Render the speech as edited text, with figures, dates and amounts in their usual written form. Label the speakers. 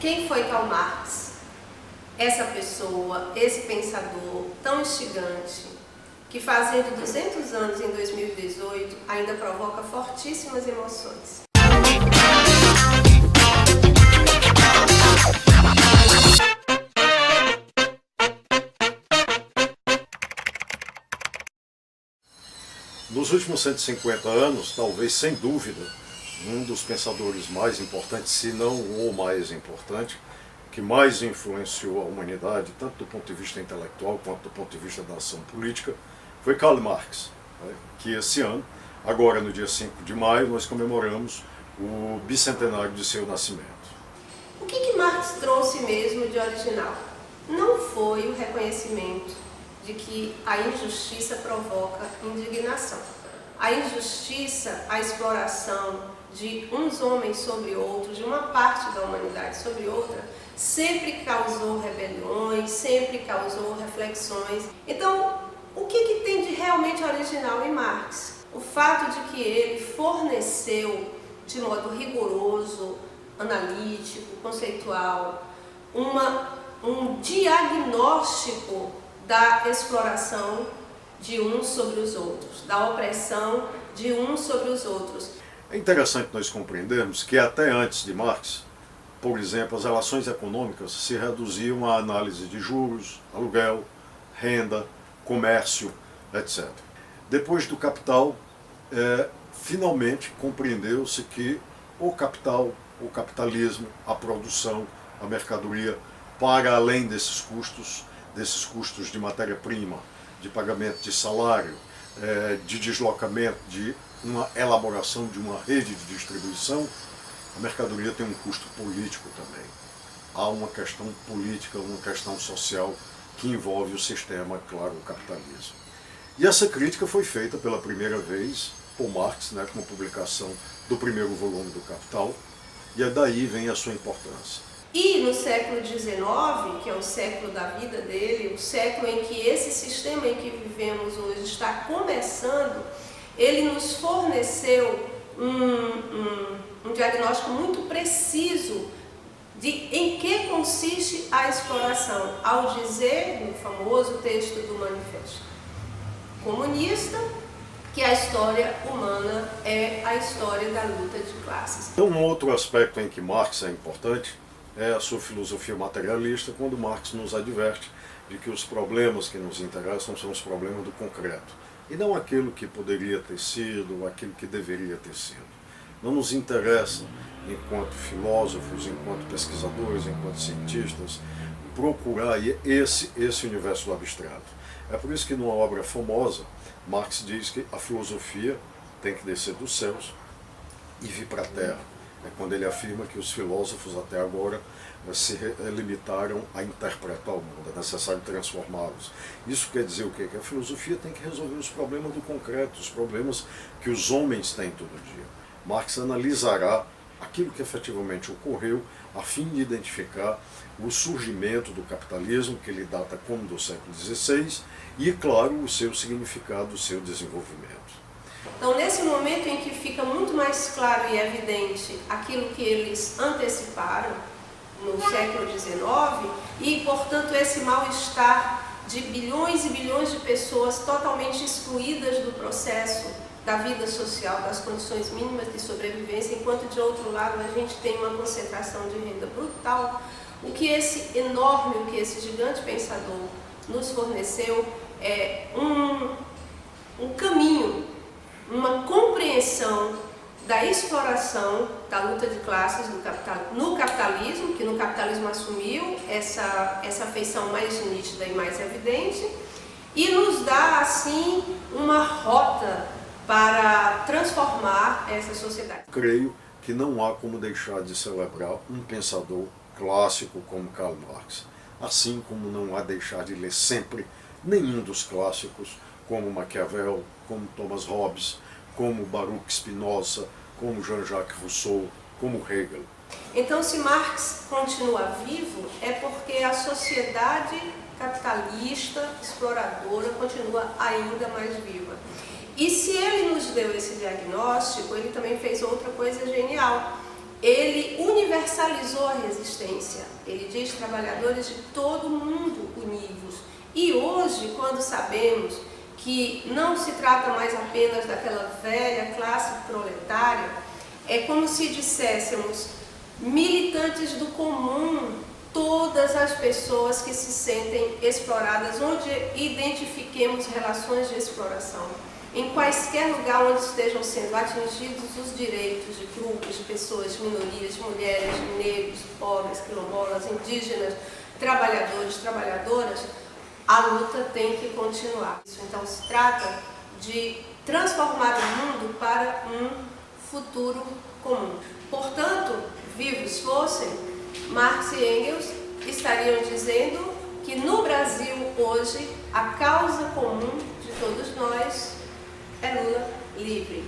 Speaker 1: Quem foi Karl Marx? Essa pessoa, esse pensador tão instigante, que fazendo 200 anos em 2018 ainda provoca fortíssimas emoções.
Speaker 2: Nos últimos 150 anos, talvez sem dúvida, um dos pensadores mais importantes, se não o mais importante, que mais influenciou a humanidade, tanto do ponto de vista intelectual quanto do ponto de vista da ação política, foi Karl Marx, que esse ano, agora no dia 5 de maio, nós comemoramos o bicentenário de seu nascimento.
Speaker 1: O que Marx trouxe mesmo de original? Não foi o reconhecimento de que a injustiça provoca indignação. A injustiça, a exploração de uns homens sobre outros, de uma parte da humanidade sobre outra, sempre causou rebeliões, sempre causou reflexões. Então, o que tem de realmente original em Marx? O fato de que ele forneceu, de modo rigoroso, analítico, conceitual, um diagnóstico da exploração de uns sobre os outros, da opressão de uns sobre os outros.
Speaker 2: É interessante nós compreendermos que até antes de Marx, por exemplo, as relações econômicas se reduziam à análise de juros, aluguel, renda, comércio, etc. Depois do Capital, finalmente compreendeu-se que o capital, o capitalismo, a produção, a mercadoria, para além desses custos de matéria-prima, de pagamento de salário, de deslocamento, de uma elaboração de uma rede de distribuição, a mercadoria tem um custo político também. Há uma questão política, uma questão social que envolve o sistema, claro, o capitalismo. E essa crítica foi feita pela primeira vez por Marx, com a publicação do primeiro volume do Capital, e daí vem a sua importância.
Speaker 1: E no século XIX, que é o século da vida dele, o século em que esse sistema em que vivemos hoje está começando, ele nos forneceu um diagnóstico muito preciso de em que consiste a exploração, ao dizer, no famoso texto do Manifesto Comunista, que a história humana é a história da luta de classes.
Speaker 2: Então, um outro aspecto em que Marx é importante é a sua filosofia materialista, quando Marx nos adverte de que os problemas que nos interessam são os problemas do concreto, e não aquilo que poderia ter sido, aquilo que deveria ter sido. Não nos interessa, enquanto filósofos, enquanto pesquisadores, enquanto cientistas, procurar esse universo abstrato. É por isso que numa obra famosa, Marx diz que a filosofia tem que descer dos céus e vir para a terra. É quando ele afirma que os filósofos até agora se limitaram a interpretar o mundo, é necessário transformá-los. Isso quer dizer o quê? Que a filosofia tem que resolver os problemas do concreto, os problemas que os homens têm todo dia. Marx analisará aquilo que efetivamente ocorreu a fim de identificar o surgimento do capitalismo, que ele data como do século XVI, e, claro, o seu significado, o seu desenvolvimento.
Speaker 1: Então, nesse momento em que fica muito mais claro e evidente aquilo que eles anteciparam no século XIX e, portanto, esse mal-estar de bilhões e bilhões de pessoas totalmente excluídas do processo da vida social, das condições mínimas de sobrevivência, enquanto, de outro lado, a gente tem uma concentração de renda brutal, o que esse gigante pensador nos forneceu é um caminho, uma compreensão da exploração da luta de classes no capitalismo, que no capitalismo assumiu essa feição mais nítida e mais evidente, e nos dá, assim, uma rota para transformar essa sociedade.
Speaker 2: Creio que não há como deixar de celebrar um pensador clássico como Karl Marx, assim como não há deixar de ler sempre nenhum dos clássicos, como Maquiavel, como Thomas Hobbes, como Baruch Spinoza, como Jean-Jacques Rousseau, como Hegel.
Speaker 1: Então, se Marx continua vivo, é porque a sociedade capitalista, exploradora, continua ainda mais viva. E se ele nos deu esse diagnóstico, ele também fez outra coisa genial. ele universalizou a resistência. Ele diz trabalhadores de todo mundo univos. E hoje, quando sabemos que não se trata mais apenas daquela velha classe proletária, é como se disséssemos militantes do comum, todas as pessoas que se sentem exploradas, onde identifiquemos relações de exploração, em quaisquer lugar onde estejam sendo atingidos os direitos de grupos, de pessoas, de minorias, de mulheres, de negros, pobres, quilombolas, indígenas, trabalhadores, trabalhadoras, a luta tem que continuar. Então se trata de transformar o mundo para um futuro comum. Portanto, vivos fossem, Marx e Engels estariam dizendo que no Brasil hoje a causa comum de todos nós é Lula livre.